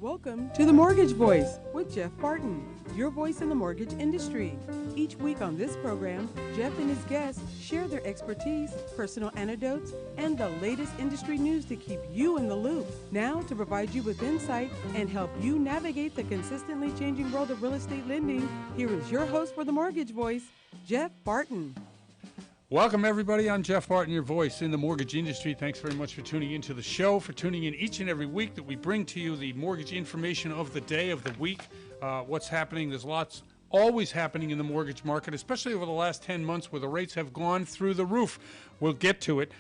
Welcome to The Mortgage Voice with Jeff Barton, your voice in the mortgage industry. Each week on this program, Jeff and his guests share their expertise, personal anecdotes, and the latest industry news to keep you in the loop. Now, to provide you with insight and help you navigate the consistently changing world of real estate lending, here is your host for The Mortgage Voice, Jeff Barton. Welcome, everybody. I'm Jeff Barton, your voice in the mortgage industry. Thanks very much for tuning into the show, for tuning in each and every week that we bring to you the mortgage information of the day, of the week, what's happening. There's lots always happening in the mortgage market, especially over the last 10 months where the rates have gone through the roof. We'll get to it.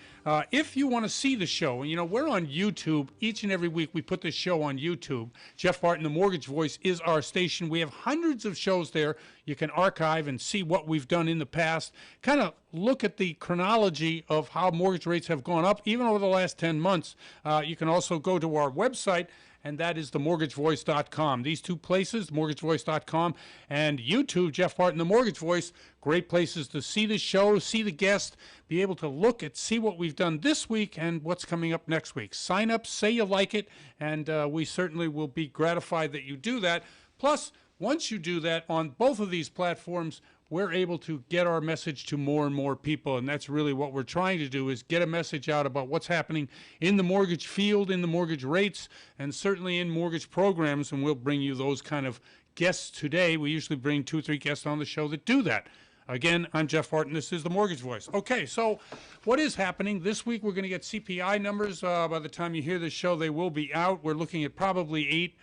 If you want to see the show, and we're on YouTube each and every week. We put this show on YouTube. Jeff Barton, the Mortgage Voice, is our station. We have hundreds of shows there. You can archive and see what we've done in the past, kind of look at the chronology of how mortgage rates have gone up, even over the last 10 months. You can also go to our website, and that is themortgagevoice.com. These two places, themortgagevoice.com and YouTube, Jeff Barton, the Mortgage Voice, great places to see the show, see the guest, be able to look at, see what we've done this week and what's coming up next week. Sign up, say you like it, and we certainly will be gratified that you do that. Plus, once you do that on both of these platforms, we're able to get our message to more and more people, and that's really what we're trying to do, is get a message out about what's happening in the mortgage field, in the mortgage rates, and certainly in mortgage programs, and we'll bring you those kind of guests today. We usually bring 2 or 3 guests on the show that do that. Again, I'm Jeff Barton. This is the Mortgage Voice. Okay, so what is happening? This week we're going to get CPI numbers. By the time you hear this show, they will be out. We're looking at probably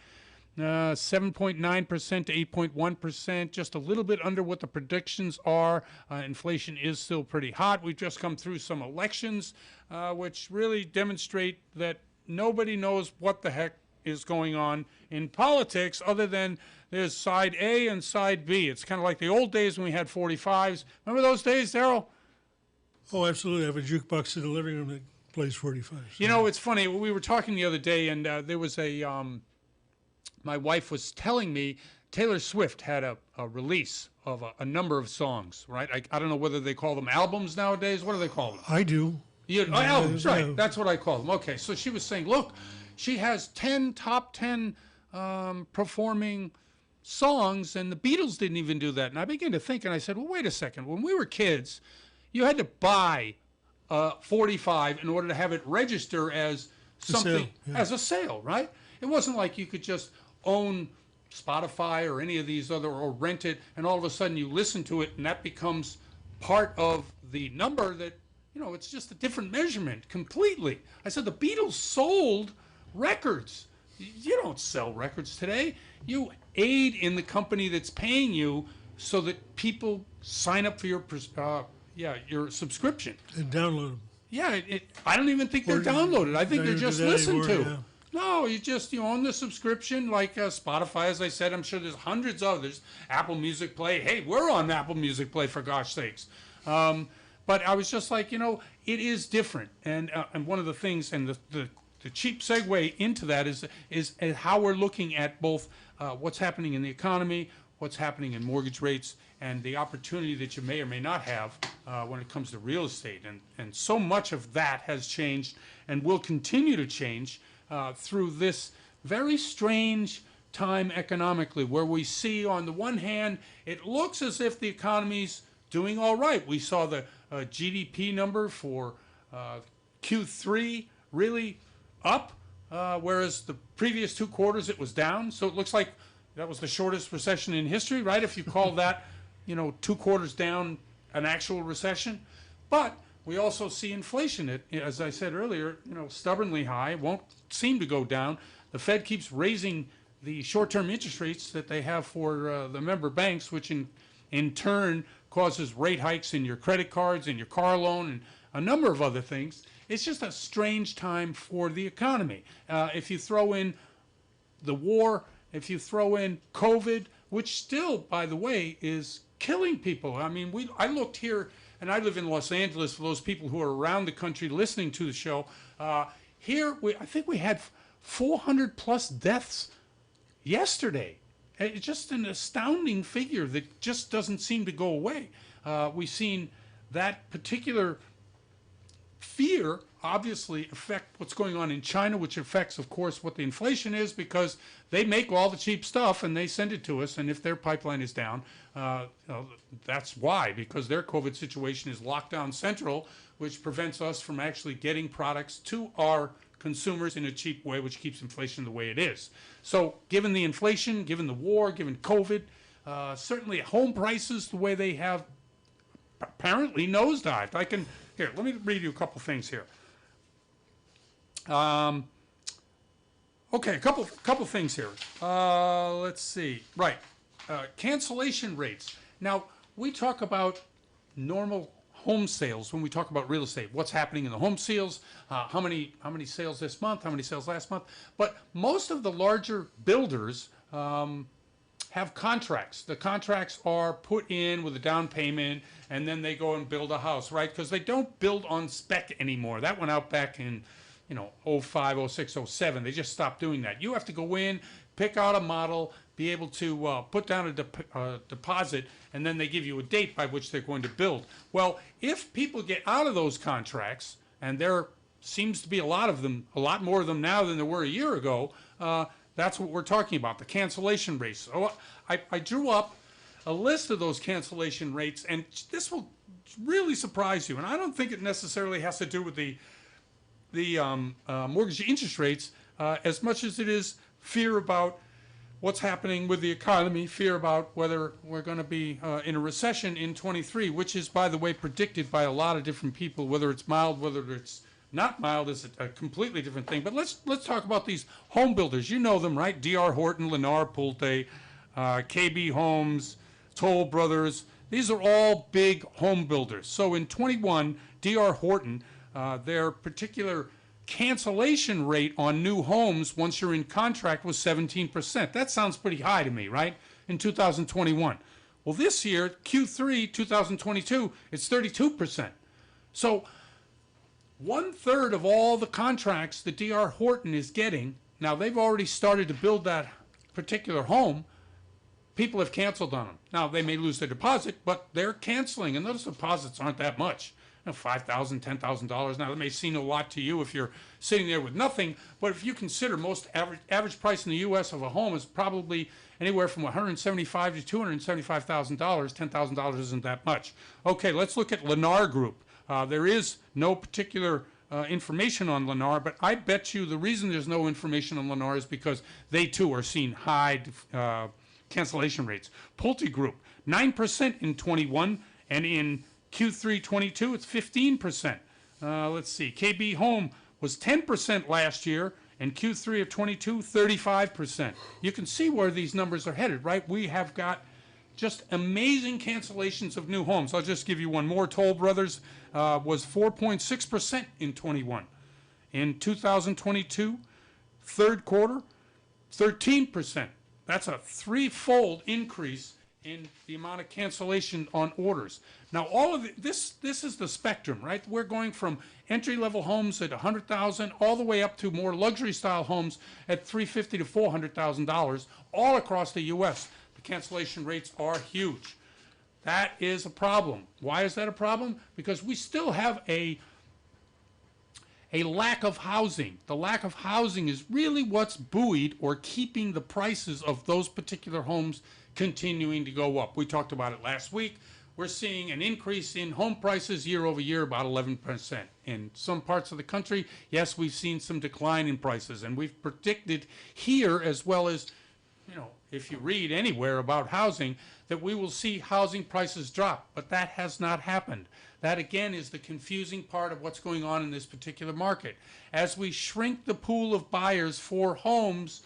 7.9% to 8.1%, just a little bit under what the predictions are. Inflation is still pretty hot. We've just come through some elections, which really demonstrate that nobody knows what the heck is going on in politics other than there's side A and side B. It's kind of like the old days when we had 45s. Remember those days, Daryl? Oh, absolutely. I have a jukebox in the living room that plays 45s. It's funny. We were talking the other day, and there was my wife was telling me Taylor Swift had a release of a number of songs, right? I don't know whether they call them albums nowadays. What do they call them? I do. Albums, right. That's what I call them. Okay, so she was saying, look, she has top 10 performing songs, and the Beatles didn't even do that. And I began to think, and I said, well, wait a second. When we were kids, you had to buy 45 in order to have it register as something, as a sale, right? It wasn't like you could just own Spotify or any of these other, or rent it, and all of a sudden you listen to it, and that becomes part of the number that, it's just a different measurement completely. I said, the Beatles sold records. You don't sell records today. You aid in the company that's paying you so that people sign up for your subscription. And download them. Yeah, I don't even think they're downloaded. I think they're just listened to. Yeah. No, you just own the subscription like Spotify, as I said. I'm sure there's hundreds of others. Apple Music Play. Hey, we're on Apple Music Play, for gosh sakes. But I was just like, it is different. And one of the things, and the cheap segue into that is how we're looking at both what's happening in the economy, what's happening in mortgage rates, and the opportunity that you may or may not have when it comes to real estate. And so much of that has changed and will continue to change through this very strange time economically, where we see, on the one hand, it looks as if the economy's doing all right. We saw the GDP number for Q3 really up, whereas the previous 2 quarters it was down. So it looks like that was the shortest recession in history, right? If you call that, 2 quarters down an actual recession. But we also see inflation, as I said earlier, stubbornly high, won't seem to go down. The Fed keeps raising the short-term interest rates that they have for the member banks, which in turn causes rate hikes in your credit cards and your car loan and a number of other things. It's just a strange time for the economy. If you throw in the war, if you throw in COVID, which still, by the way, is killing people. I mean, I looked here, and I live in Los Angeles, for those people who are around the country listening to the show. Here, I think we had 400 plus deaths yesterday. It's just an astounding figure that just doesn't seem to go away. We've seen that particular fear obviously affect what's going on in China, which affects, of course, what the inflation is, because they make all the cheap stuff and they send it to us. And if their pipeline is down, that's why, because their COVID situation is lockdown central, which prevents us from actually getting products to our consumers in a cheap way, which keeps inflation the way it is. So given the inflation, given the war, given COVID, certainly home prices, the way they have apparently nosedived. Here, let me read you a couple things here. Okay, a couple things here. Let's see. Right, cancellation rates. Now, we talk about normal home sales when we talk about real estate. What's happening in the home sales? How many sales this month? How many sales last month? But most of the larger builders have contracts. The contracts are put in with a down payment, and then they go and build a house, right? Because they don't build on spec anymore. That went out back in, 05, 06, 07. They just stopped doing that. You have to go in, pick out a model, be able to put down a deposit, and then they give you a date by which they're going to build. Well, if people get out of those contracts, and there seems to be a lot more of them now than there were a year ago, that's what we're talking about, the cancellation rates. So I drew up a list of those cancellation rates, and this will really surprise you. And I don't think it necessarily has to do with the mortgage interest rates as much as it is fear about what's happening with the economy, fear about whether we're going to be in a recession in 23, which is, by the way, predicted by a lot of different people. Whether it's mild, whether it's not mild is a completely different thing. But let's talk about these home builders. You know them, right? D.R. Horton, Lennar, Pulte, KB Homes, Toll Brothers. These are all big home builders. So in 21, D.R. Horton, their particular cancellation rate on new homes once you're in contract was 17%. That sounds pretty high to me, right? In 2021. Well, this year, Q3 2022, it's 32%. So 1/3 of all the contracts that D.R. Horton is getting, now they've already started to build that particular home, people have canceled on them. Now, they may lose their deposit, but they're canceling, and those deposits aren't that much. $5,000, $10,000. Now, that may seem a lot to you if you're sitting there with nothing, but if you consider most average price in the U.S. of a home is probably anywhere from $175,000 to $275,000. $10,000 isn't that much. Okay, let's look at Lennar Group. There is no particular information on Lennar, but I bet you the reason there's no information on Lennar is because they too are seeing high cancellation rates. Pulte Group, 9% in 21, and in Q3 22, it's 15%. Let's see, KB Home was 10% last year, and Q3 of 22, 35%. You can see where these numbers are headed, right? We have got just amazing cancellations of new homes. I'll just give you one more. Toll Brothers was 4.6% in 21. In 2022, third quarter, 13%. That's a threefold increase in the amount of cancellation on orders. Now, all of this is the spectrum, right? We're going from entry-level homes at $100,000 all the way up to more luxury-style homes at $350,000 to $400,000 all across the U.S. The cancellation rates are huge. That is a problem. Why is that a problem? Because we still have a lack of housing. The lack of housing is really what's buoyed or keeping the prices of those particular homes continuing to go up. We talked about it last week. We're seeing an increase in home prices year over year, about 11%. In some parts of the country, yes, we've seen some decline in prices, and we've predicted here, as well as, if you read anywhere about housing, that we will see housing prices drop, but that has not happened. That, again, is the confusing part of what's going on in this particular market. As we shrink the pool of buyers for homes,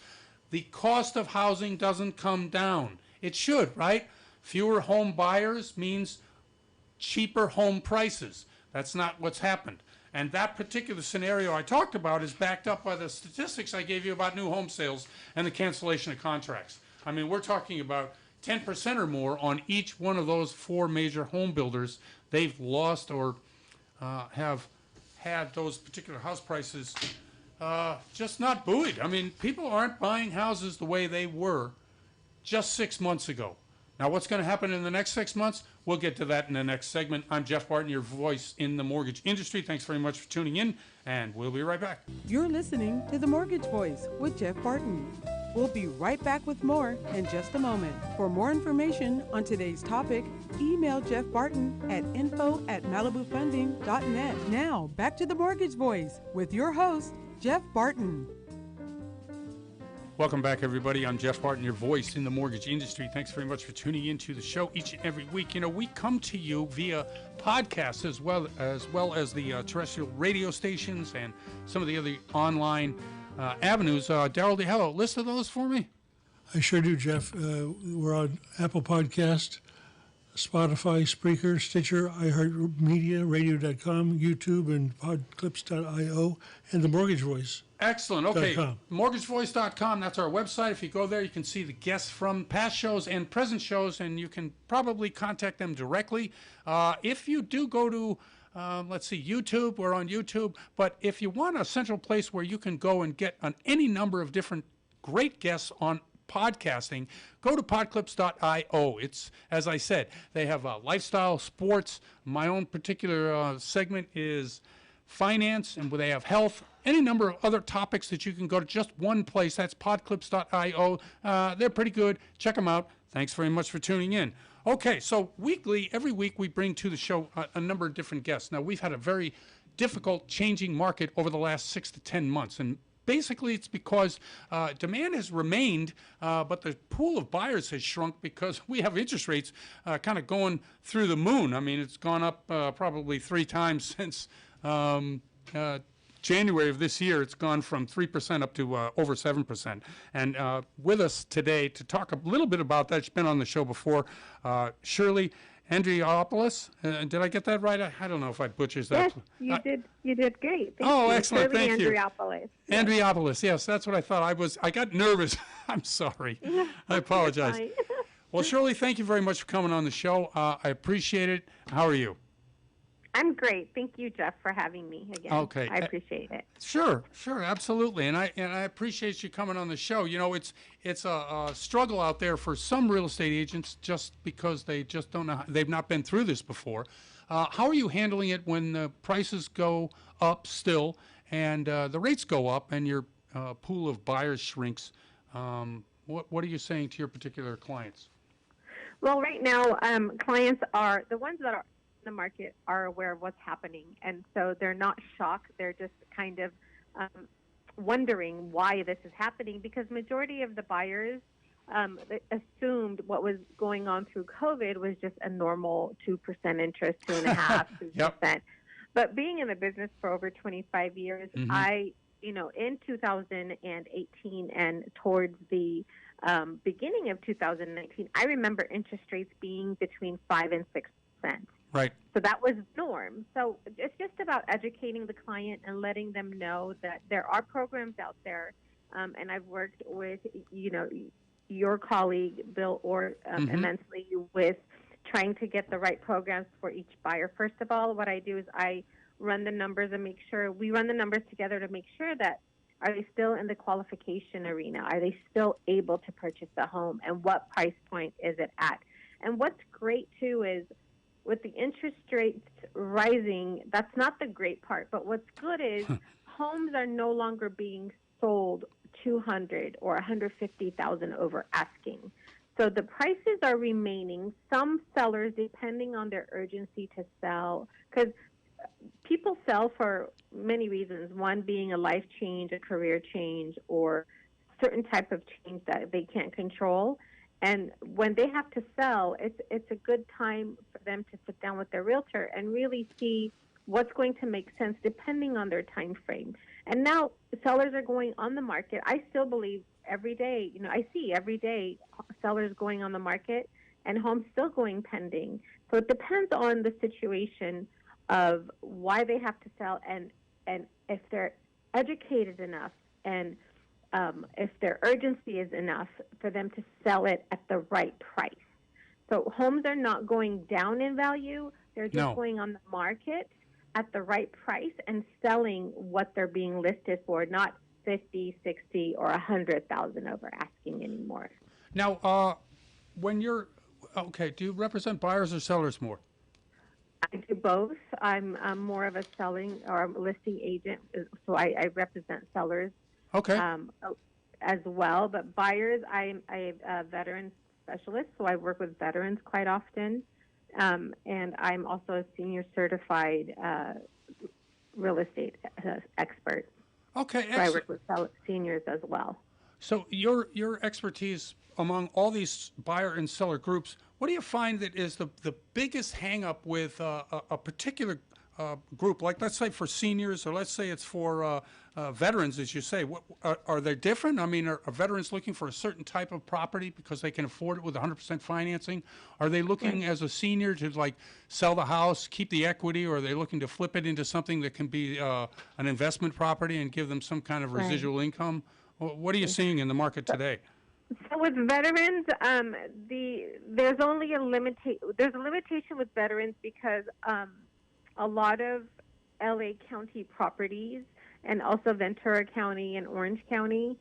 the cost of housing doesn't come down. It should, right? Fewer home buyers means cheaper home prices. That's not what's happened. And that particular scenario I talked about is backed up by the statistics I gave you about new home sales and the cancellation of contracts. I mean, we're talking about 10% or more on each one of those four major home builders. They've lost or have had those particular house prices just not buoyed. I mean, people aren't buying houses the way they were just 6 months ago. Now, what's going to happen in the next 6 months? We'll get to that in the next segment. I'm Jeff Barton, your voice in the mortgage industry. Thanks very much for tuning in, and we'll be right back. You're listening to The Mortgage Voice with Jeff Barton. We'll be right back with more in just a moment. For more information on today's topic, email Jeff Barton at info@malibufunding.net. Now, back to The Mortgage Voice with your host, Jeff Barton. Welcome back, everybody. I'm Jeff Barton, your voice in the mortgage industry. Thanks very much for tuning into the show each and every week. You know, we come to you via podcasts as well as the terrestrial radio stations and some of the other online avenues. Daryl DeHello, list of those for me? I sure do, Jeff. We're on Apple Podcast, Spotify, Spreaker, Stitcher, iHeartMedia, Radio.com, YouTube, and Podclips.io, and The Mortgage Voice. Excellent. Okay. MortgageVoice.com, that's our website. If you go there, you can see the guests from past shows and present shows, and you can probably contact them directly. If you do go to, YouTube, we're on YouTube. But if you want a central place where you can go and get on any number of different great guests on podcasting, go to podclips.io. It's, as I said, they have lifestyle, sports. My own particular segment is finance, and they have health, any number of other topics that you can go to just one place. That's podclips.io. They're pretty good. Check them out. Thanks very much for tuning in. Okay, so every week we bring to the show a number of different guests. Now, we've had a very difficult changing market over the last 6 to 10 months, and basically it's because demand has remained, but the pool of buyers has shrunk because we have interest rates kind of going through the moon. I mean, it's gone up probably 3 times since January of this year. It's gone from 3% up to over 7%. And with us today to talk a little bit about that, she's been on the show before, Shirley Andriopoulos. Did I get that right? I don't know if I butchered that. Yes, you did great. Thank you. Excellent. Shirley Thank you. Andriopoulos. Andriopoulos, yes, that's what I thought. I got nervous. I'm sorry. I apologize. Fine. Well, Shirley, thank you very much for coming on the show. I appreciate it. How are you? I'm great. Thank you, Jeff, for having me again. Okay. I appreciate it. Sure, absolutely, and I appreciate you coming on the show. You know, it's a struggle out there for some real estate agents just because they just don't know. They've not been through this before. How are you handling it when the prices go up still and the rates go up and your pool of buyers shrinks? What are you saying to your particular clients? Well, right now, clients are the ones that are the market are aware of what's happening, and so they're not shocked. They're just kind of wondering why this is happening, because majority of the buyers assumed what was going on through COVID was just a normal 2% interest, 2.5%, 3%. Yep. But being in the business for over 25 years, in 2018 and towards the beginning of 2019, I remember interest rates being between 5 and 6%. Right. So that was the norm. So it's just about educating the client and letting them know that there are programs out there. And I've worked with, your colleague, Bill Orr, immensely with trying to get the right programs for each buyer. First of all, what I do is I run the numbers and we run the numbers together to make sure that are they still in the qualification arena? Are they still able to purchase a home? And what price point is it at? And what's great, too, is with the interest rates rising, that's not the great part. But what's good is homes are no longer being sold $200,000 or $150,000 over asking. So the prices are remaining. Some sellers, depending on their urgency to sell, because people sell for many reasons. One being a life change, a career change, or certain type of change that they can't control. And when they have to sell, it's a good time for them to sit down with their realtor and really see what's going to make sense depending on their time frame. And now sellers are going on the market. I still believe every day, I see every day sellers going on the market and homes still going pending. So it depends on the situation of why they have to sell and if they're educated enough and if their urgency is enough for them to sell it at the right price. So homes are not going down in value. They're just going on the market at the right price and selling what they're being listed for, not 50, 60, or 100,000 over asking anymore. Now, when you're okay, do you represent buyers or sellers more? I do both. I'm more of a selling or a listing agent, so I represent sellers Okay. as well. But buyers, I'm a veteran specialist, so I work with veterans quite often. And I'm also a senior certified real estate expert. Okay, So I excellent. work with seniors as well. So your expertise among all these buyer and seller groups, what do you find that is the biggest hang up with a particular group? Like, let's say for seniors, or let's say it's for veterans, as you say. What, are they different? I mean, are veterans looking for a certain type of property because they can afford it with 100% financing? Are they looking as a senior to like sell the house, keep the equity, or are they looking to flip it into something that can be an investment property and give them some kind of residual income? What are you seeing in the market today? So with veterans, there's only a limitation with veterans because a lot of LA County properties and also Ventura County and Orange County,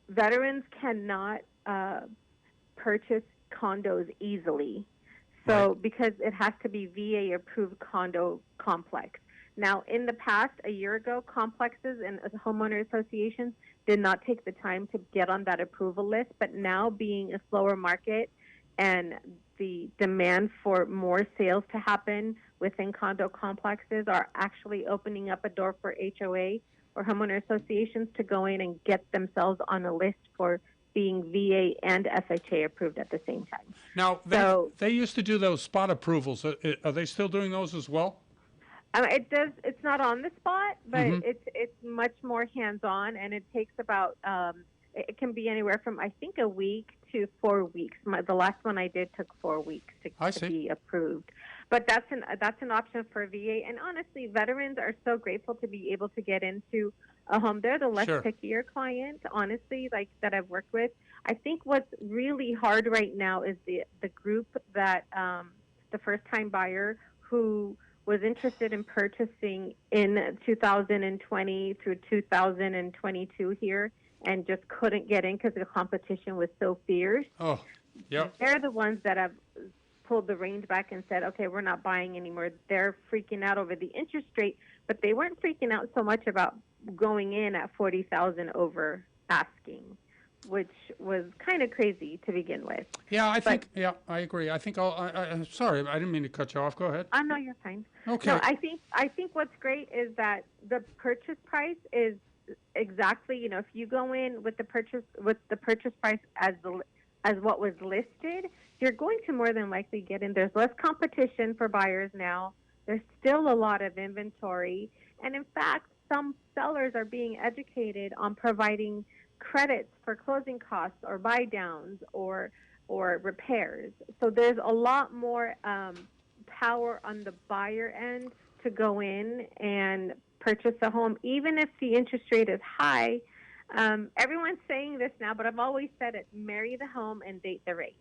veterans cannot purchase condos easily. So because it has to be VA approved condo complex. Now, in the past, a year ago, complexes and homeowner associations did not take the time to get on that approval list. But now, being a slower market and the demand for more sales to happen within condo complexes are actually opening up a door for HOA or homeowner associations to go in and get themselves on a list for being VA and FHA approved at the same time. Now, they used to do those spot approvals. Are they still doing those as well? It does. It's not on the spot, but it's much more hands-on, and it takes about it can be anywhere from I think a week to 4 weeks. The last one I did took 4 weeks to be approved, but that's an option for VA. And honestly, veterans are so grateful to be able to get into a home. They're the less pickier client, honestly, like that I've worked with. I think what's really hard right now is the group that the first-time buyer who was interested in purchasing in 2020 through 2022 here and just couldn't get in because the competition was so fierce. Oh, yeah. They're the ones that have pulled the reins back and said, okay, we're not buying anymore. They're freaking out over the interest rate, but they weren't freaking out so much about going in at $40,000 over asking, which was kind of crazy to begin with. Yeah, I agree. I think I'm sorry, I didn't mean to cut you off. Go ahead. No, you're fine. Okay. No, I think what's great is that the purchase price is exactly, if you go in with the purchase price as what was listed, you're going to more than likely get in. There's less competition for buyers now. There's still a lot of inventory, and in fact, some sellers are being educated on providing credits for closing costs or buy downs or repairs. So there's a lot more power on the buyer end to go in and purchase a home, even if the interest rate is high. Everyone's saying this now, but I've always said it: marry the home and date the rate.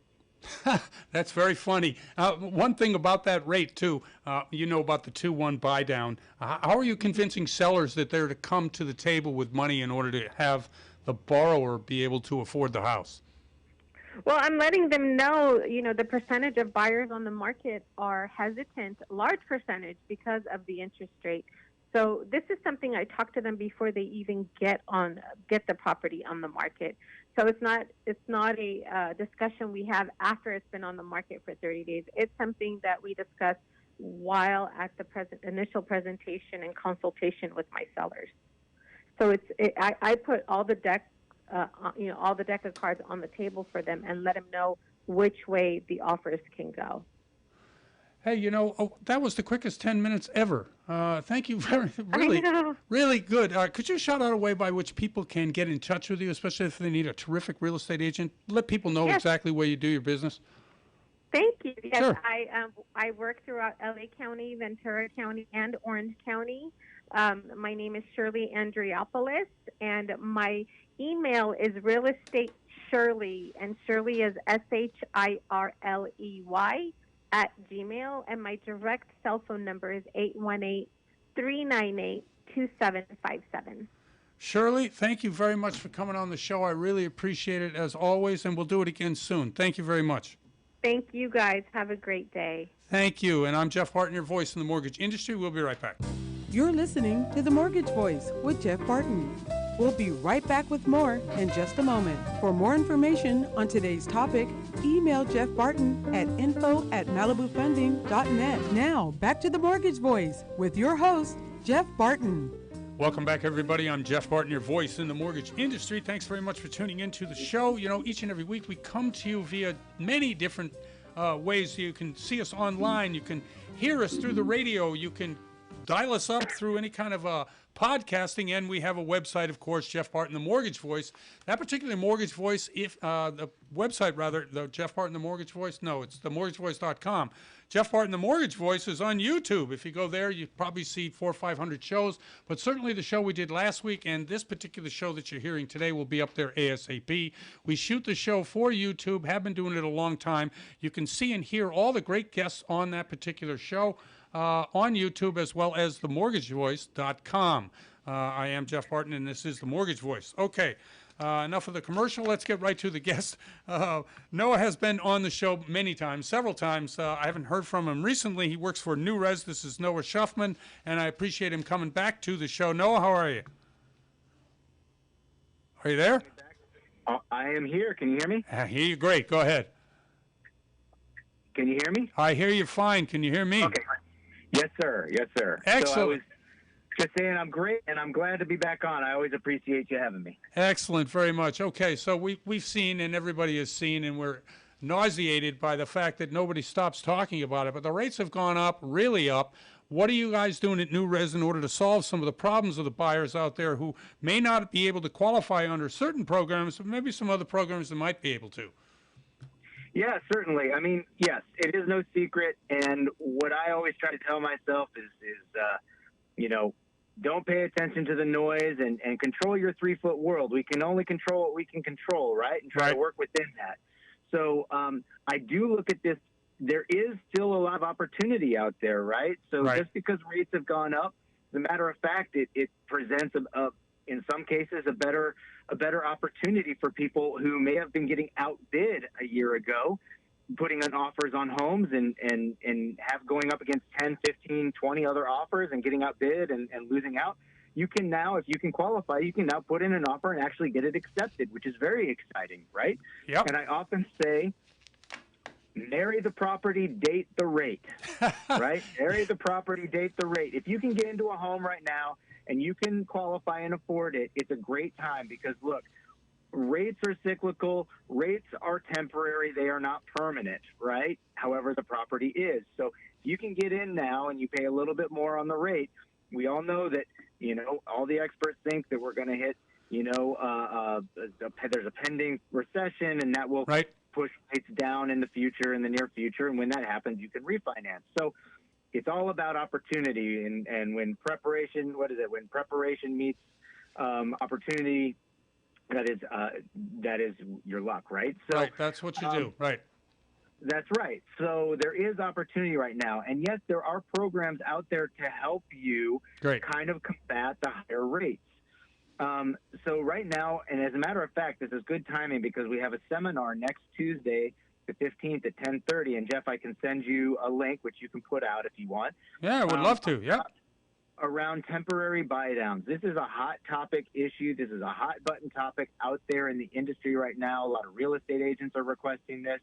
That's very funny. One thing about that rate, too, you know about the 2-1 buy down. How are you convincing sellers that they're to come to the table with money in order to have the borrower be able to afford the house? Well, I'm letting them know, the percentage of buyers on the market are hesitant, large percentage, because of the interest rate. So this is something I talk to them before they even get the property on the market. So it's not a discussion we have after it's been on the market for 30 days. It's something that we discuss while at the initial presentation and consultation with my sellers. So I put all the deck of cards on the table for them and let them know which way the offers can go. Hey, that was the quickest 10 minutes ever. Thank you really good. Could you shout out a way by which people can get in touch with you, especially if they need a terrific real estate agent? Let people know exactly where you do your business. Thank you. Yes, sure. I work throughout LA County, Ventura County, and Orange County. My name is Shirley Andriopoulos, and my email is realestateShirley, and Shirley is SHIRLEY @gmail, and my direct cell phone number is 818-398-2757. Shirley, thank you very much for coming on the show. I really appreciate it as always, and we'll do it again soon. Thank you very much. Thank you, guys. Have a great day. Thank you. And I'm Jeff Barton, your voice in the mortgage industry. We'll be right back. You're listening to The Mortgage Voice with Jeff Barton. We'll be right back with more in just a moment. For more information on today's topic, email Jeff Barton at info@malibufunding.net. Now, back to The Mortgage Voice with your host, Jeff Barton. Welcome back, everybody. I'm Jeff Barton, your voice in the mortgage industry. Thanks very much for tuning into the show. You know, each and every week we come to you via many different ways. You can see us online. You can hear us through the radio. You can dial us up through any kind of podcasting, and we have a website, of course, Jeff Barton, the Mortgage Voice. That particular Mortgage Voice, if the website, rather, the Jeff Barton, the Mortgage Voice, no, it's themortgagevoice.com. Jeff Barton, the Mortgage Voice is on YouTube. If you go there, you probably see 400 or 500 shows, but certainly the show we did last week and this particular show that you're hearing today will be up there ASAP. We shoot the show for YouTube, have been doing it a long time. You can see and hear all the great guests on that particular show on YouTube, as well as themortgagevoice.com. I am Jeff Barton, and this is The Mortgage Voice. Okay, enough of the commercial. Let's get right to the guest. Noah has been on the show many times, several times. I haven't heard from him recently. He works for New Res. This is Noah Schuffman, and I appreciate him coming back to the show. Noah, how are you? Are you there? I am here. Can you hear me? I hear you great. Go ahead. Can you hear me? I hear you fine. Can you hear me? Okay. Yes, sir. Yes, sir. Excellent. So I was just saying I'm great, and I'm glad to be back on. I always appreciate you having me. Excellent, very much. Okay, so we've seen, and everybody has seen, and we're nauseated by the fact that nobody stops talking about it, but the rates have gone up, really up. What are you guys doing at New Res in order to solve some of the problems of the buyers out there who may not be able to qualify under certain programs, but maybe some other programs that might be able to? Yeah, certainly. I mean, yes, it is no secret, and what I always try to tell myself is don't pay attention to the noise and control your 3-foot world. We can only control what we can control, right? And try to work within that. So I do look at this. There is still a lot of opportunity out there, right? So just because rates have gone up, as a matter of fact, it presents in some cases a better opportunity for people who may have been getting outbid a year ago, putting on offers on homes and have going up against 10, 15, 20 other offers and getting outbid and losing out. You can now, if you can qualify, you can now put in an offer and actually get it accepted, which is very exciting, right? Yep. And I often say, marry the property, date the rate, right? Marry the property, date the rate. If you can get into a home right now and you can qualify and afford it, it's a great time because, look, rates are cyclical. Rates are temporary. They are not permanent, right? However, the property is. So if you can get in now and you pay a little bit more on the rate, we all know that, all the experts think that we're going to hit, there's a pending recession and that will push rates down in the future, in the near future. And when that happens, you can refinance. So it's all about opportunity. And when preparation, when preparation meets opportunity, that is your luck, right? So that's what you do, right? That's right. So there is opportunity right now. And yes, there are programs out there to help you kind of combat the higher rates. So right now, and as a matter of fact, this is good timing because we have a seminar next Tuesday, the 15th at 10:30. And Jeff, I can send you a link, which you can put out if you want. Yeah, I would love to. Yeah. Around temporary buy downs. This is a hot topic issue. This is a hot button topic out there in the industry right now. A lot of real estate agents are requesting this.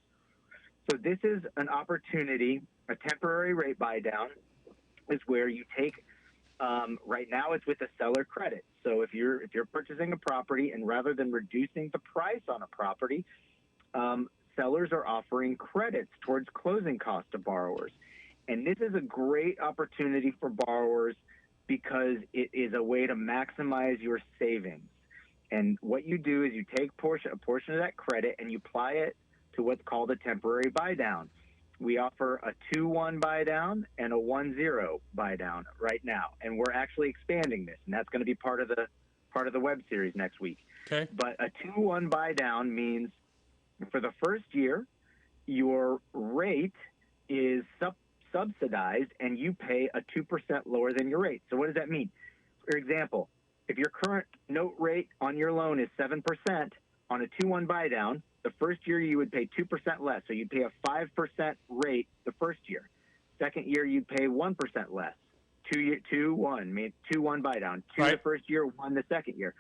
So this is an opportunity. A temporary rate buy down is where you take, right now it's with a seller credit. So if you're purchasing a property and rather than reducing the price on a property, sellers are offering credits towards closing costs to borrowers. And this is a great opportunity for borrowers because it is a way to maximize your savings. And what you do is you take a portion of that credit and you apply it to what's called a temporary buy down. We offer a 2-1 buy down and a 1-0 buy down right now. And we're actually expanding this, and that's going to be part of the web series next week. Okay. But a 2-1 buy down means for the first year, your rate is subsidized and you pay a 2% lower than your rate. So what does that mean? For example, if your current note rate on your loan is 7%, on a 2-1 buy down, The first year you would pay 2% less. So you'd pay a 5% rate the first year. Second year you'd pay 1% less. 2-1 buy down. 2 the first year, 1 the second year.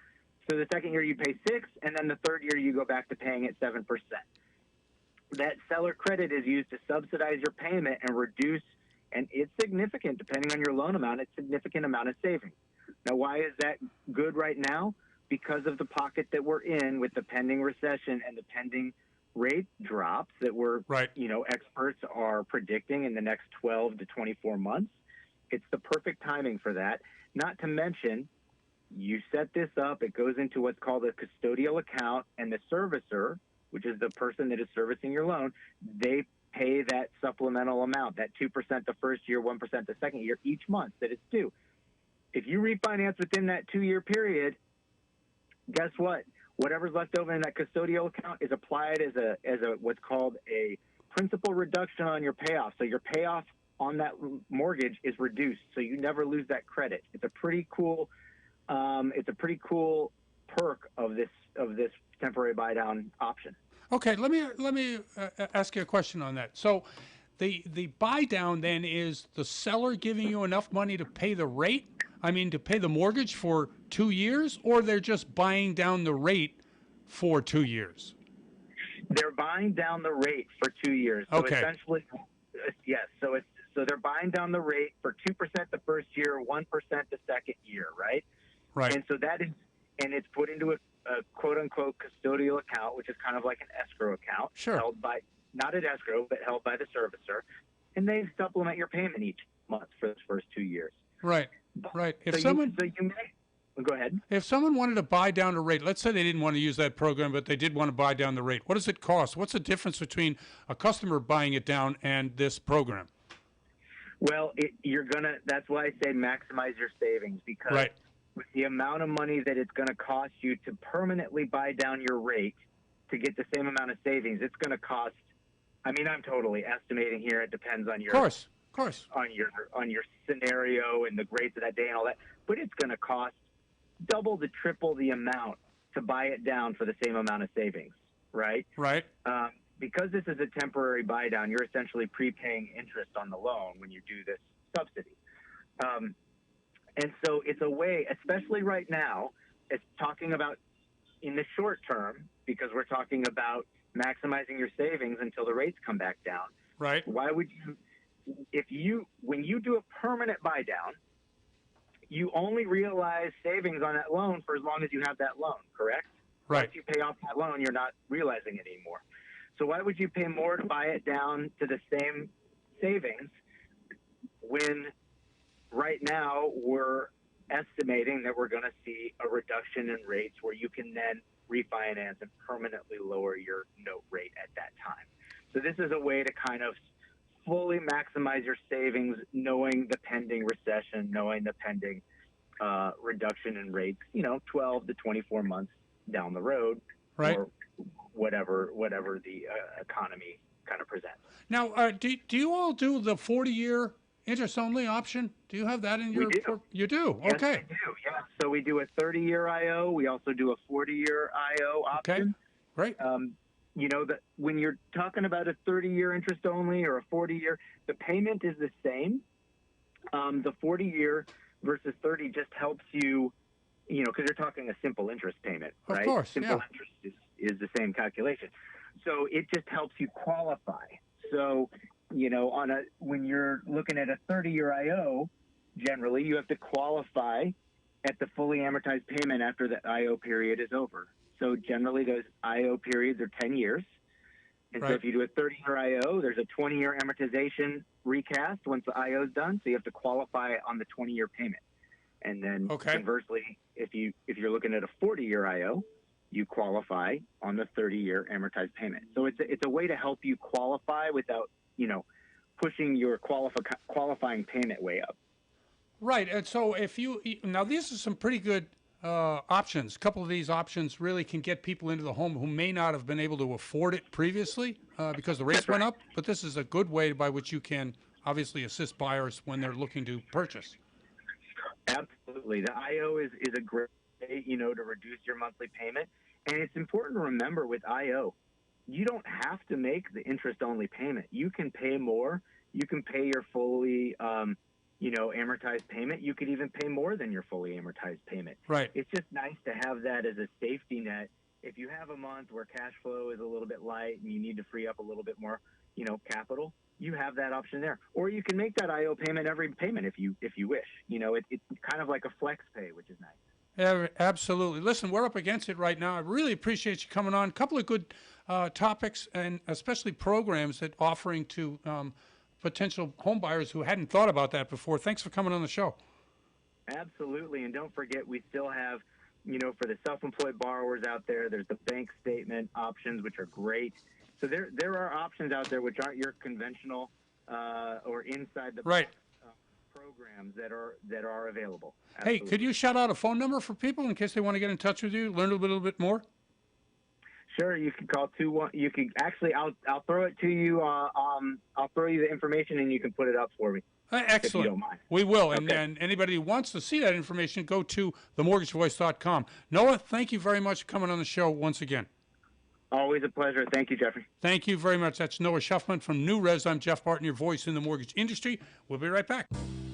So the second year you pay 6, and then the third year you go back to paying at 7%. That seller credit is used to subsidize your payment and reduce, and it's significant depending on your loan amount. It's a significant amount of savings. Now, why is that good right now? Because of the pocket that we're in with the pending recession and the pending rate drops that we're, experts are predicting in the next 12 to 24 months. It's the perfect timing for that. Not to mention, you set this up, it goes into what's called a custodial account, and the servicer, which is the person that is servicing your loan, they pay that supplemental amount, that 2% the first year, 1% the second year, each month that it's due. If you refinance within that 2-year period, guess what? Whatever's left over in that custodial account is applied as a what's called a principal reduction on your payoff. So your payoff on that mortgage is reduced, so you never lose that credit. It's a pretty cool perk of this temporary buy down option. Okay, let me ask you a question on that. So the buy down then is the seller giving you enough money to pay the rate? I mean, to pay the mortgage for 2 years, or they're just buying down the rate for 2 years? They're buying down the rate for 2 years. So essentially, yes. So they're buying down the rate for 2% the first year, 1% the second year, right? Right. And so that is, and it's put into a quote unquote custodial account, which is kind of like an escrow account, held by, not an escrow, but held by the servicer, and they supplement your payment each month for those first 2 years. Right. Right. Go ahead. If someone wanted to buy down the rate, let's say they didn't want to use that program, but they did want to buy down the rate, what does it cost? What's the difference between a customer buying it down and this program? Well, that's why I say maximize your savings, because with the amount of money that it's going to cost you to permanently buy down your rate to get the same amount of savings, it's going to cost, I mean, I'm totally estimating here. It depends on your, of course, on your scenario and the grades of that day and all that, but it's going to cost double to triple the amount to buy it down for the same amount of savings, right? Right. Because this is a temporary buy down, you're essentially prepaying interest on the loan when you do this subsidy. And so it's a way, especially right now, it's talking about in the short term, because we're talking about maximizing your savings until the rates come back down. Right. Why would you, when you do a permanent buy down, you only realize savings on that loan for as long as you have that loan, correct? Right. Once you pay off that loan, you're not realizing it anymore. So why would you pay more to buy it down to the same savings when right now we're estimating that we're going to see a reduction in rates where you can then refinance and permanently lower your note rate at that time? So this is a way to kind of fully maximize your savings, knowing the pending recession, knowing the pending reduction in rates, 12 to 24 months down the road, or whatever the economy kind of presents. Now, do you all do the 40-year interest-only option? Do you have that in your? We do. You do? Yes, okay. We do, yeah. So we do a 30-year IO. We also do a 40-year IO option. Okay, great. That when you're talking about a 30-year interest only or a 40-year, the payment is the same. The 40-year versus 30 just helps you, because you're talking a simple interest payment, right? Of course, simple interest is the same calculation. So it just helps you qualify. So, when you're looking at a 30-year IO, generally you have to qualify at the fully amortized payment after the IO period is over. So generally those IO periods are 10 years. And so if you do a 30-year IO, there's a 20-year amortization recast once the IO is done. So you have to qualify on the 20-year payment. And then conversely, if you're looking at a 40-year IO, you qualify on the 30-year amortized payment. So it's a way to help you qualify without, pushing your qualifying payment way up. Right. And so now these are some pretty good options. A couple of these options really can get people into the home who may not have been able to afford it previously because the rates went up. But this is a good way by which you can obviously assist buyers when they're looking to purchase. Absolutely. The IO is a great way, to reduce your monthly payment. And it's important to remember with IO, you don't have to make the interest-only payment. You can pay more. You can pay your fully, amortized payment. You could even pay more than your fully amortized payment. Right. It's just nice to have that as a safety net. If you have a month where cash flow is a little bit light and you need to free up a little bit more, capital, you have that option there. Or you can make that IO payment every payment if you wish. It's kind of like a flex pay, which is nice. Yeah, absolutely. Listen, we're up against it right now. I really appreciate you coming on. A couple of good topics, and especially programs that offering to potential home buyers who hadn't thought about that before. Thanks for coming on the show. Absolutely. And don't forget, we still have, for the self-employed borrowers out there, there's the bank statement options, which are great. So there are options out there which aren't your conventional or inside the right. programs that are available. Hey, Absolutely. could you shout out a phone number for people in case they want to get in touch with you, learn a little bit more? Sure, you can call 21. You can actually, I'll throw it to you. I'll throw you the information and you can put it up for me. Excellent. If you don't mind. We will. Okay. And anybody who wants to see that information, go to themortgagevoice.com. Noah, thank you very much for coming on the show once again. Always a pleasure. Thank you, Jeffrey. Thank you very much. That's Noah Shuffman from New Res. I'm Jeff Barton, your voice in the mortgage industry. We'll be right back.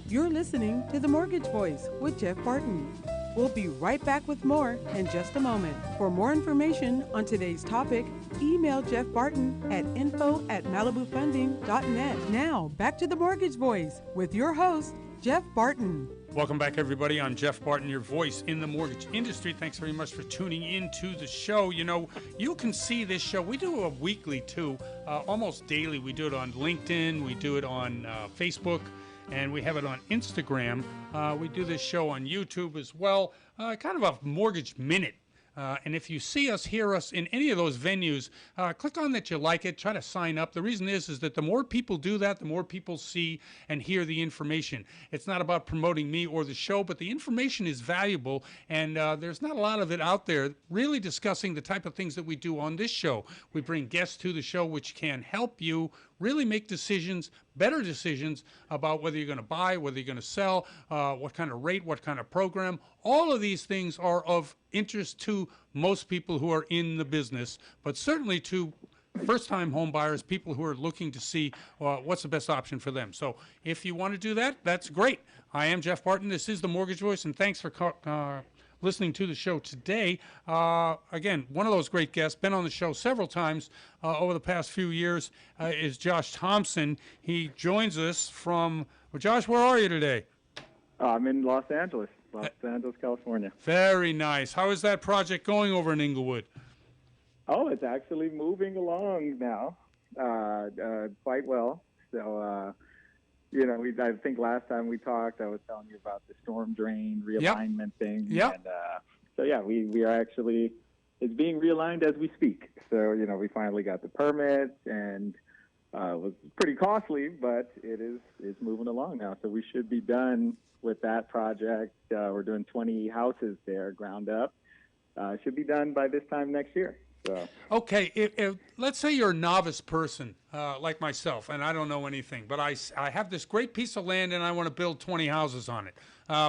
You're listening to The Mortgage Voice with Jeff Barton. We'll be right back with more in just a moment. For more information on today's topic, email Jeff Barton at info@malibufunding.net. Now, back to The Mortgage Voice with your host, Jeff Barton. Welcome back, everybody. I'm Jeff Barton, your voice in the mortgage industry. Thanks very much for tuning in to the show. You can see this show. We do a weekly, too, almost daily. We do it on LinkedIn. We do it on Facebook. And we have it on Instagram. We do this show on YouTube as well, kind of a mortgage minute. And if you see us, hear us in any of those venues, click on that you like it, try to sign up. The reason is that the more people do that, the more people see and hear the information. It's not about promoting me or the show, but the information is valuable, and there's not a lot of it out there really discussing the type of things that we do on this show. We bring guests to the show which can help you really make decisions, better decisions about whether you're going to buy, whether you're going to sell, what kind of rate, what kind of program. All of these things are of interest to most people who are in the business, but certainly to first-time home buyers, people who are looking to see what's the best option for them. So if you want to do that, that's great. I am Jeff Barton. This is The Mortgage Voice, and thanks for listening to the show today. Again, one of those great guests, been on the show several times over the past few years, is Josh Thompson. He joins us from, well, Josh, where are you today? I'm in Los Angeles, California. Very nice. How is that project going over in Inglewood? Oh, it's actually moving along now quite well. So, I think last time we talked, I was telling you about the storm drain realignment thing. Yep. And we are actually, it's being realigned as we speak. So, we finally got the permit, and it was pretty costly, but it's moving along now. So we should be done with that project. We're doing 20 houses there, ground up. Should be done by this time next year. So. Okay, if let's say you're a novice person like myself, and I don't know anything, but I have this great piece of land and I want to build 20 houses on it.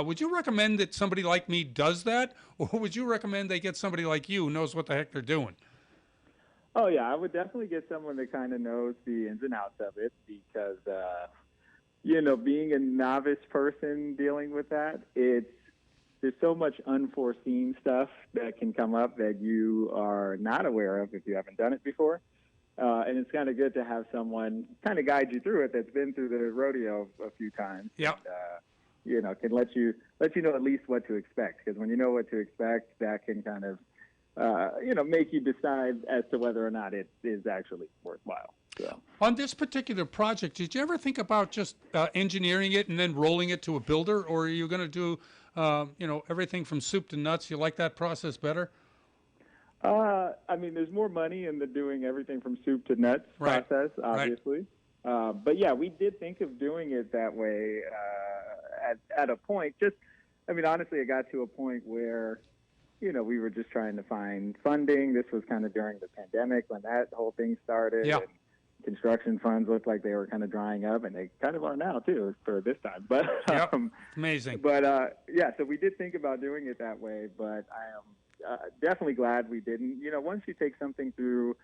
Would you recommend that somebody like me does that, or would you recommend they get somebody like you who knows what the heck they're doing? Oh, yeah, I would definitely get someone that kind of knows the ins and outs of it because, being a novice person dealing with that, there's so much unforeseen stuff that can come up that you are not aware of if you haven't done it before. And it's kind of good to have someone kind of guide you through it that's been through the rodeo a few times. Yep. And, can let you know at least what to expect. Because when you know what to expect, that can kind of, make you decide as to whether or not it is actually worthwhile. So. On this particular project, did you ever think about just engineering it and then rolling it to a builder, or are you going to do, everything from soup to nuts? You like that process better? There's more money in the doing everything from soup to nuts process, obviously. Right. But yeah, we did think of doing it that way at a point. Honestly, it got to a point where, we were just trying to find funding. This was kind of during the pandemic when that whole thing started. Yeah. And construction funds looked like they were kind of drying up, and they kind of are now too for this time. But yep. Amazing. But so we did think about doing it that way. But I am definitely glad we didn't. Once you take something through,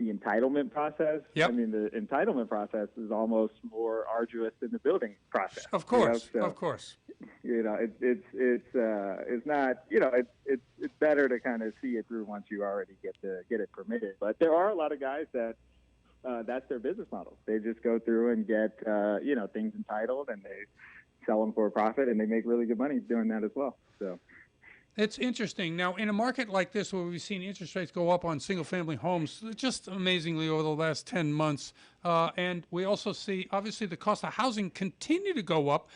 the entitlement process. Yep. I mean, the entitlement process is almost more arduous than the building process. Of course, So, of course. It's not, it's better to kind of see it through once you already get it permitted. But there are a lot of guys that that's their business model. They just go through and get things entitled, and they sell them for a profit, and they make really good money doing that as well. So. It's interesting. Now, in a market like this where we've seen interest rates go up on single-family homes just amazingly over the last 10 months, and we also see, obviously, the cost of housing continue to go up,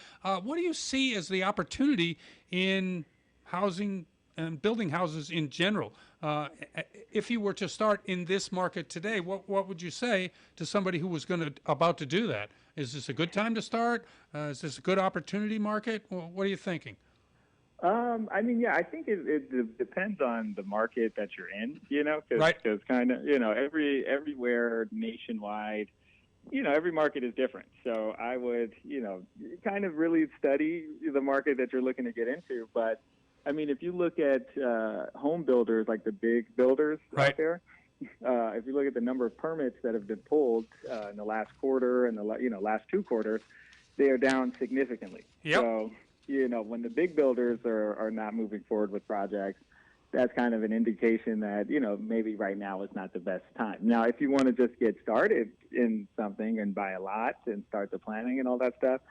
what do you see as the opportunity in housing and building houses in general? If you were to start in this market today, what would you say to somebody who was about to do that? Is this a good time to start? Is this a good opportunity market? What are you thinking? I think it depends on the market that you're in, because right. kind of, everywhere nationwide, every market is different. So I would, kind of really study the market that you're looking to get into. But I mean, if you look at home builders, like the big builders right. out there, if you look at the number of permits that have been pulled in the last quarter and the last 2 quarters, they are down significantly. Yep. So, when the big builders are not moving forward with projects, that's kind of an indication that, maybe right now is not the best time. Now, if you want to just get started in something and buy a lot and start the planning and all that stuff,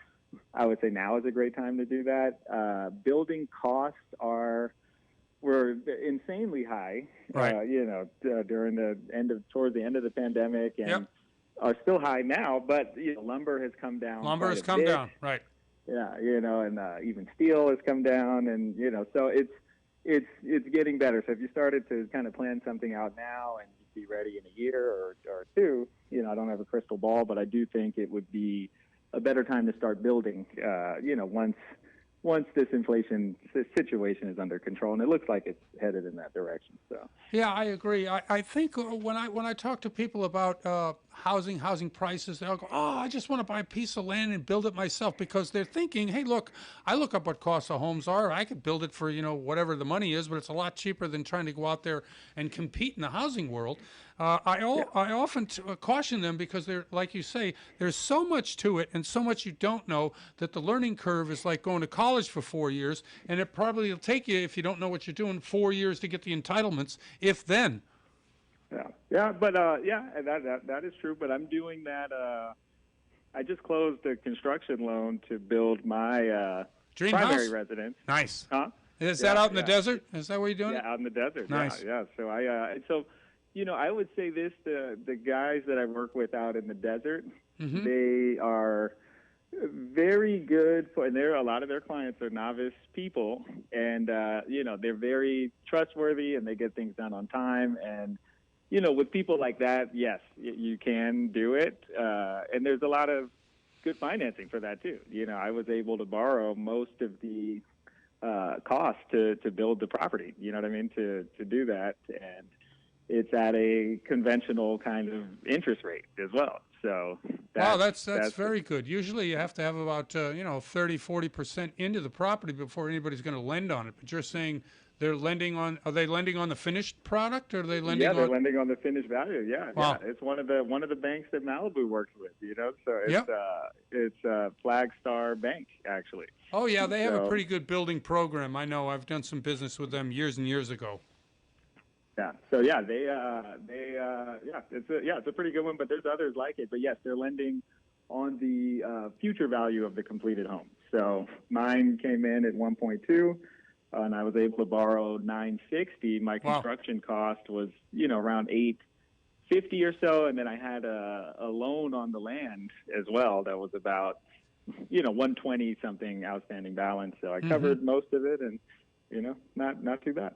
I would say now is a great time to do that. Building costs were insanely high, right. During towards the end of the pandemic, and yep. are still high now, but lumber has come down. Lumber has come down, right. Yeah, and even steel has come down, and so it's getting better. So if you started to kind of plan something out now and you'd be ready in a year or 2, I don't have a crystal ball, but I do think it would be a better time to start building. Once this inflation situation is under control, and it looks like it's headed in that direction. So yeah, I agree. I think when I talk to people about housing prices, they'll go, "Oh, I just want to buy a piece of land and build it myself," because they're thinking, "Hey, look, I look up what costs of homes are. I could build it for whatever the money is, but it's a lot cheaper than trying to go out there and compete in the housing world." I often caution them because they're, like you say, there's so much to it and so much you don't know that the learning curve is like going to college for 4 years, and it probably will take you, if you don't know what you're doing, 4 years to get the entitlements, if then. But that is true. But I'm doing that. I just closed a construction loan to build my dream primary house? Residence. Nice. Huh? Is that out in the desert? Is that where you're doing it? Yeah, out in the desert. Nice. Yeah. So I would say this: the guys that I work with out in the desert, mm-hmm. they are very good and a lot of their clients are novice people, and they're very trustworthy and they get things done on time. And with people like that, yes, you can do it, and there's a lot of good financing for that too. I was able to borrow most of the cost to build the property. You know what I mean? To do that, and it's at a conventional kind of interest rate as well. So that's very good. Usually you have to have about 30-40% into the property before anybody's going to lend on it. But you're saying are they lending on the finished product, or are they lending on? Yeah, they're lending on the finished value. Yeah, wow. Yeah. It's one of the banks that Malibu works with. So it's yep. It's Flagstar Bank actually. Oh yeah, they have a pretty good building program. I know. I've done some business with them years and years ago. Yeah. So yeah, it's a pretty good one, but there's others like it. But yes, they're lending on the future value of the completed home. So mine came in at 1.2, and I was able to borrow $960. My construction cost was around $850 or so, and then I had a loan on the land as well that was about $120 something outstanding balance. So I covered mm-hmm. most of it, and not too bad.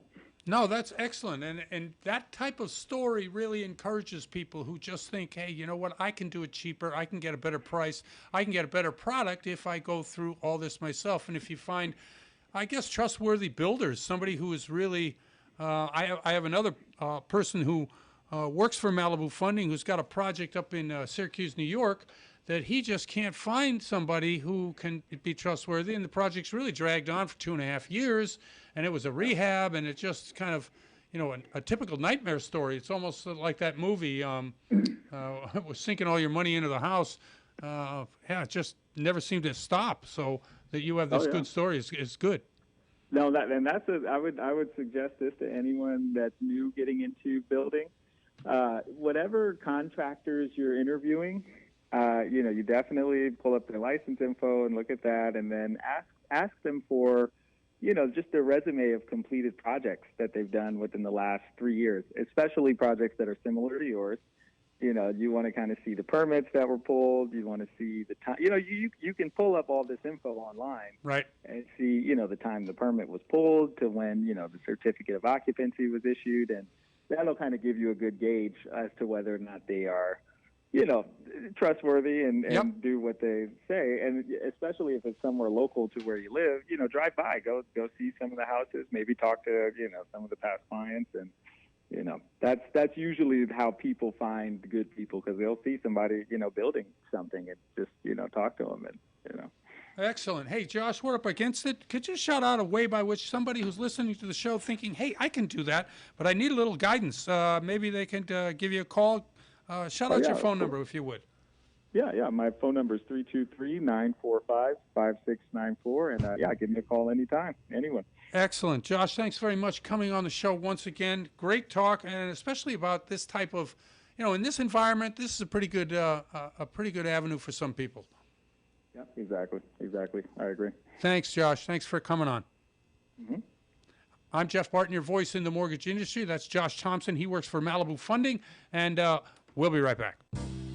No, that's excellent. And that type of story really encourages people who just think, hey, you know what, I can do it cheaper. I can get a better price. I can get a better product if I go through all this myself. And if you find, I guess, trustworthy builders, somebody who is really, I have another person who works for Malibu Funding who's got a project up in Syracuse, New York, that he just can't find somebody who can be trustworthy. And the project's really dragged on for 2.5 years. And it was a rehab, and it just kind of, a typical nightmare story. It's almost like that movie, was sinking all your money into the house. It just never seemed to stop. So that you have this good story is good. No, I would suggest this to anyone that's new getting into building. Whatever contractors you're interviewing, you definitely pull up their license info and look at that, and then ask them for, just a resume of completed projects that they've done within the last 3 years, especially projects that are similar to yours. You want to kind of see the permits that were pulled. You want to see the time. You can pull up all this info online, right, and see, the time the permit was pulled to when, the certificate of occupancy was issued, and that'll kind of give you a good gauge as to whether or not they are, trustworthy and do what they say. And especially if it's somewhere local to where you live, drive by, go see some of the houses, maybe talk to, some of the past clients. And, that's usually how people find good people, because they'll see somebody, building something and just, talk to them and. Excellent. Hey, Josh, we're up against it. Could you shout out a way by which somebody who's listening to the show thinking, hey, I can do that, but I need a little guidance. Maybe they can give you a call. Shout out your phone number, if you would. Yeah. My phone number is 323-945-5694. And, give me a call anytime, anyone. Excellent. Josh, thanks very much for coming on the show once again. Great talk, and especially about this type of, in this environment, this is a pretty good avenue for some people. Yeah, exactly. I agree. Thanks, Josh. Thanks for coming on. Mm-hmm. I'm Jeff Barton, your voice in the mortgage industry. That's Josh Thompson. He works for Malibu Funding, and we'll be right back.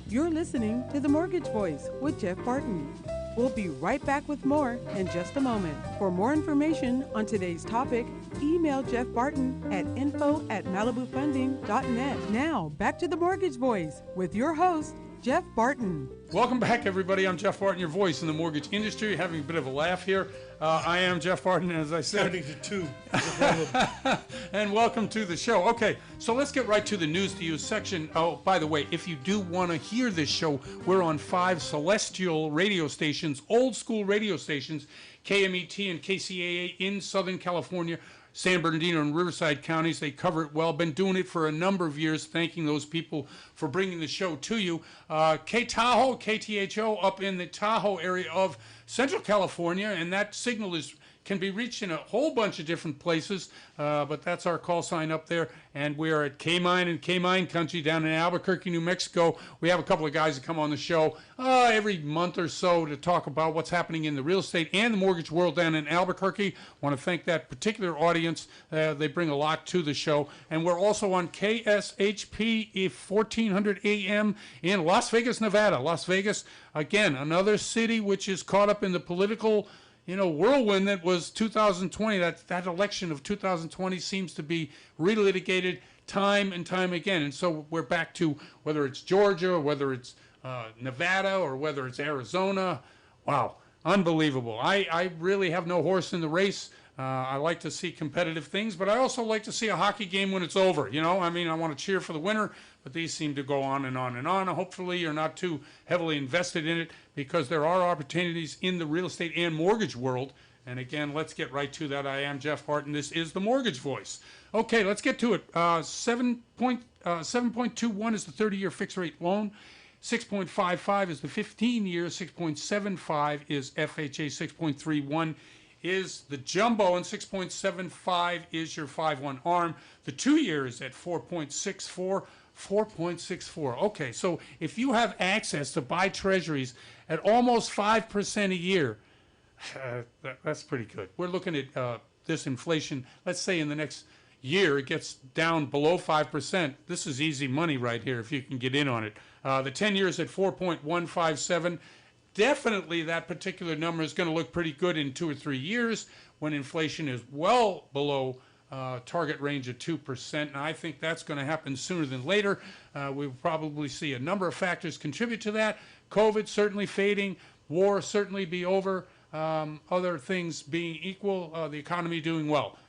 You're listening to The Mortgage Voice with Jeff Barton. We'll be right back with more in just a moment. For more information on today's topic, email Jeff Barton at info@malibufunding.net. Now, back to The Mortgage Voice with your host, Jeff Barton. Welcome back, everybody. I'm Jeff Barton, your voice in the mortgage industry. Having a bit of a laugh here. I am Jeff Barton, as I said. Counting to two. And welcome to the show. Okay, so let's get right to the news to you section. Oh, by the way, if you do want to hear this show, we're on 5 celestial radio stations, old school radio stations, KMET and KCAA in Southern California, San Bernardino and Riverside counties. They cover it well. Been doing it for a number of years. Thanking those people for bringing the show to you. K-Tahoe, KTHO up in the Tahoe area of Central California, and that signal can be reached in a whole bunch of different places, but that's our call sign up there. And we are at K-Mine and K-Mine Country down in Albuquerque, New Mexico. We have a couple of guys that come on the show every month or so to talk about what's happening in the real estate and the mortgage world down in Albuquerque. Want to thank that particular audience. They bring a lot to the show. And we're also on KSHP 1400 AM in Las Vegas, Nevada. Las Vegas, again, another city which is caught up in the political whirlwind that was 2020. That election of 2020 seems to be relitigated time and time again. And so we're back to whether it's Georgia or whether it's Nevada or whether it's Arizona. Wow, unbelievable. I really have no horse in the race. I like to see competitive things, but I also like to see a hockey game when it's over. I want to cheer for the winner, but these seem to go on and on and on. Hopefully you're not too heavily invested in it, because there are opportunities in the real estate and mortgage world. And again, let's get right to that. I am Jeff Barton. This is the Mortgage Voice. Okay, let's get to it. 7.21 is the 30-year fixed rate loan. 6.55 is the 15-year. 6.75 is FHA. 6.31 is the jumbo, and 6.75 is your 5/1 ARM. The 2-year is at 4.64. 4.64. Okay, so if you have access to buy treasuries at almost 5% a year, that's pretty good. We're looking at this inflation. Let's say in the next year it gets down below 5%. This is easy money right here if you can get in on it. The 10 years at 4.157. Definitely that particular number is going to look pretty good in 2 or 3 years when inflation is well below target range of 2%. And I think that's going to happen sooner than later. We'll probably see a number of factors contribute to that. COVID certainly fading, war certainly be over, other things being equal, the economy doing well,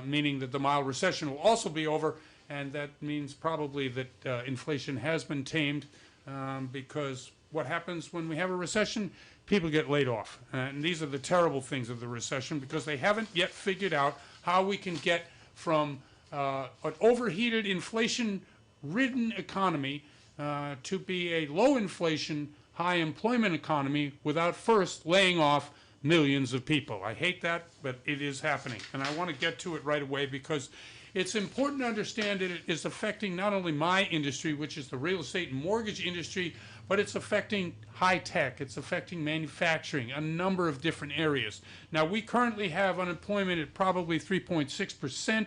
meaning that the mild recession will also be over. And that means probably that inflation has been tamed, because what happens when we have a recession? People get laid off. And these are the terrible things of the recession, because they haven't yet figured out how we can get from an overheated, inflation-ridden economy to be a low inflation, high employment economy without first laying off millions of people. I hate that, but it is happening. And I want to get to it right away because it's important to understand that it is affecting not only my industry, which is the real estate and mortgage industry, but it's affecting high tech, it's affecting manufacturing, a number of different areas. Now, we currently have unemployment at probably 3.6%,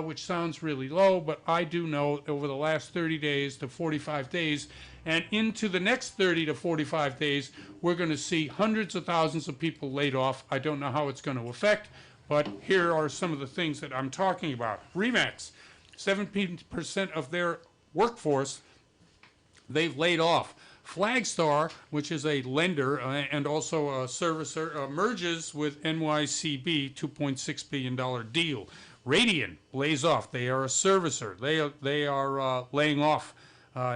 which sounds really low, but I do know over the last 30 days to 45 days and into the next 30 to 45 days, we're going to see hundreds of thousands of people laid off. I don't know how it's going to affect, but here are some of the things that I'm talking about. RE/MAX, 17% of their workforce they've laid off. Flagstar, which is a lender and also a servicer, merges with NYCB, $2.6 billion deal. Radian lays off. They are a servicer. They are laying off.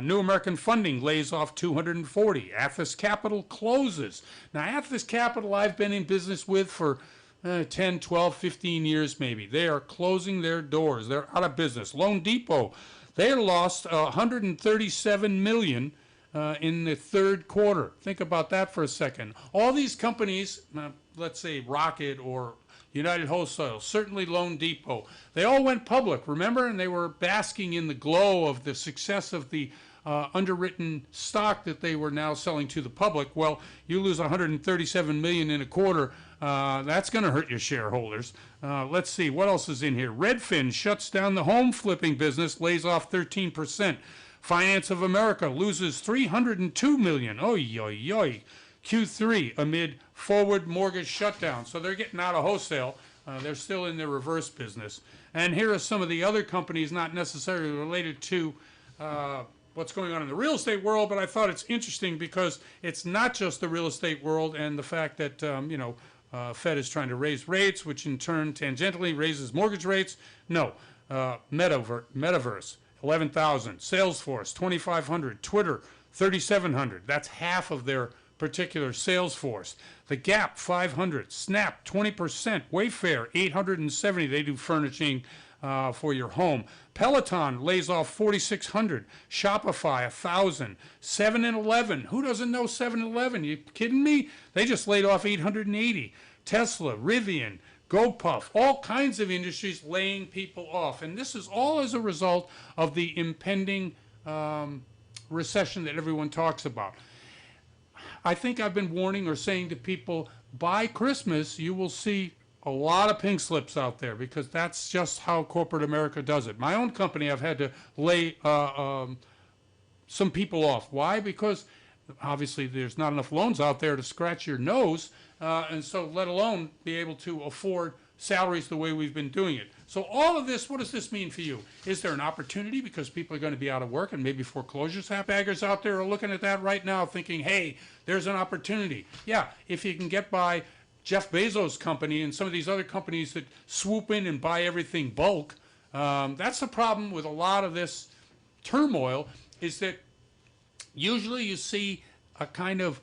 New American Funding lays off 240. Athos Capital closes. Now, Athos Capital I've been in business with for 10, 12, 15 years maybe. They are closing their doors. They're out of business. Loan Depot, they lost $137 million in the third quarter. Think about that for a second. All these companies, let's say Rocket or United Wholesale, certainly Loan Depot, they all went public, remember? And they were basking in the glow of the success of the underwritten stock that they were now selling to the public. Well, you lose $137 million in a quarter. That's going to hurt your shareholders. Let's see, what else is in here? Redfin shuts down the home flipping business, lays off 13%. Finance of America loses $302 million. Oy, oy, oy. Q3 amid forward mortgage shutdown. So they're getting out of wholesale. They're still in their reverse business. And here are some of the other companies not necessarily related to what's going on in the real estate world, but I thought it's interesting because it's not just the real estate world and the fact that, Fed is trying to raise rates, which in turn tangentially raises mortgage rates. No, Metaverse, 11,000. Salesforce, 2,500. Twitter, 3,700. That's half of their particular sales force. The Gap, 500. Snap, 20%. Wayfair, 870. They do furnishing for your home. Peloton lays off 4,600. Shopify, 1,000. 7-Eleven. Who doesn't know 7-Eleven? You kidding me? They just laid off 880. Tesla, Rivian, GoPuff, all kinds of industries laying people off. And this is all as a result of the impending recession that everyone talks about. I think I've been warning or saying to people, by Christmas, you will see a lot of pink slips out there because that's just how corporate America does it. My own company, I've had to lay some people off. Why? Because obviously there's not enough loans out there to scratch your nose, and so let alone be able to afford salaries the way we've been doing it. So all of this, what does this mean for you? Is there an opportunity because people are going to be out of work and maybe foreclosures happen? Baggers out there are looking at that right now thinking, hey, there's an opportunity. Yeah, if you can get by Jeff Bezos' company and some of these other companies that swoop in and buy everything bulk, that's the problem with a lot of this turmoil is that usually you see a kind of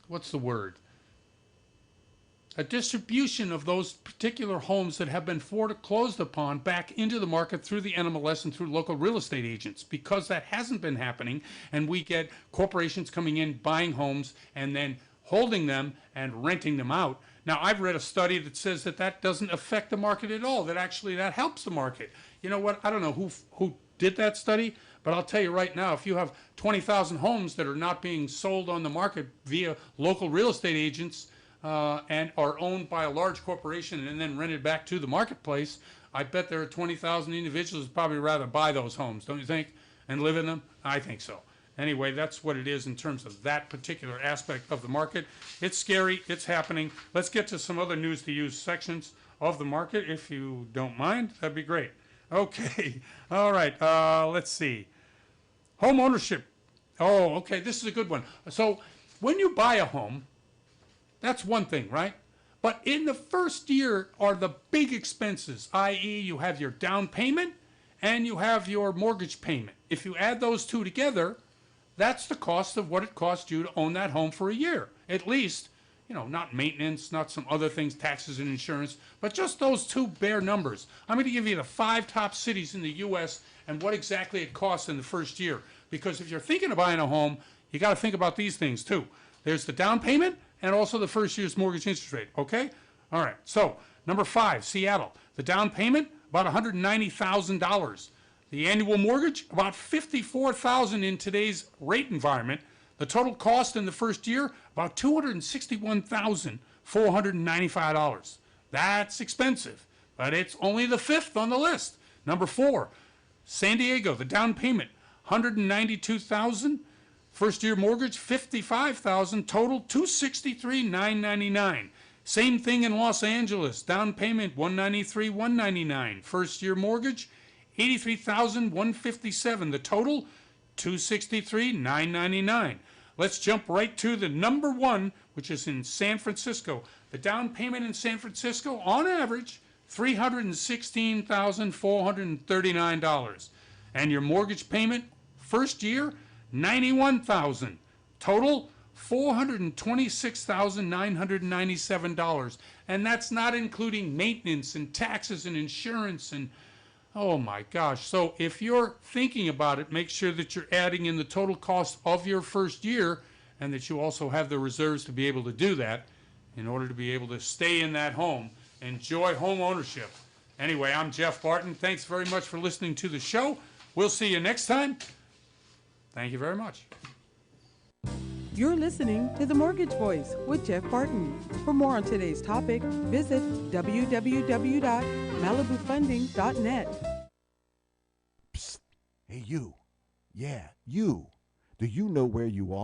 what's the word? A distribution of those particular homes that have been foreclosed upon back into the market through the NMLS and through local real estate agents, because that hasn't been happening, and we get corporations coming in, buying homes, and then holding them and renting them out. Now, I've read a study that says that that doesn't affect the market at all, that actually that helps the market. You know what? I don't know who did that study, but I'll tell you right now, if you have 20,000 homes that are not being sold on the market via local real estate agents, and are owned by a large corporation and then rented back to the marketplace, I bet there are 20,000 individuals who probably rather buy those homes, don't you think, and live in them? I think so. Anyway, that's what it is in terms of that particular aspect of the market. It's scary. It's happening. Let's get to some other news to use sections of the market, if you don't mind. That'd be great. Okay. All right. Let's see. Home ownership. Oh, okay. This is a good one. So when you buy a home, that's one thing, right? But in the first year are the big expenses, i.e. you have your down payment and you have your mortgage payment. If you add those two together, that's the cost of what it cost you to own that home for a year. At least, not maintenance, not some other things, taxes and insurance, but just those two bare numbers. I'm going to give you the 5 top cities in the U.S. and what exactly it costs in the first year. Because if you're thinking of buying a home, you got to think about these things too. There's the down payment and also the first year's mortgage interest rate, okay? All right, so number 5, Seattle. The down payment, about $190,000. The annual mortgage, about $54,000 in today's rate environment. The total cost in the first year, about $261,495. That's expensive, but it's only the 5th on the list. Number 4, San Diego. The down payment, $192,000. First year mortgage, $55,000. Total, $263,999. Same thing in Los Angeles. Down payment, $193,199. First year mortgage, $83,157. The total, $263,999. Let's jump right to the number 1, which is in San Francisco. The down payment in San Francisco, on average, $316,439. And your mortgage payment, first year, $91,000. Total, $426,997. And that's not including maintenance and taxes and insurance and, oh my gosh. So if you're thinking about it, make sure that you're adding in the total cost of your first year and that you also have the reserves to be able to do that in order to be able to stay in that home, enjoy home ownership. Anyway, I'm Jeff Barton. Thanks very much for listening to the show. We'll see you next time. Thank you very much. You're listening to The Mortgage Voice with Jeff Barton. For more on today's topic, visit www.malibufunding.net. Psst. Hey, you. Yeah, you. Do you know where you are?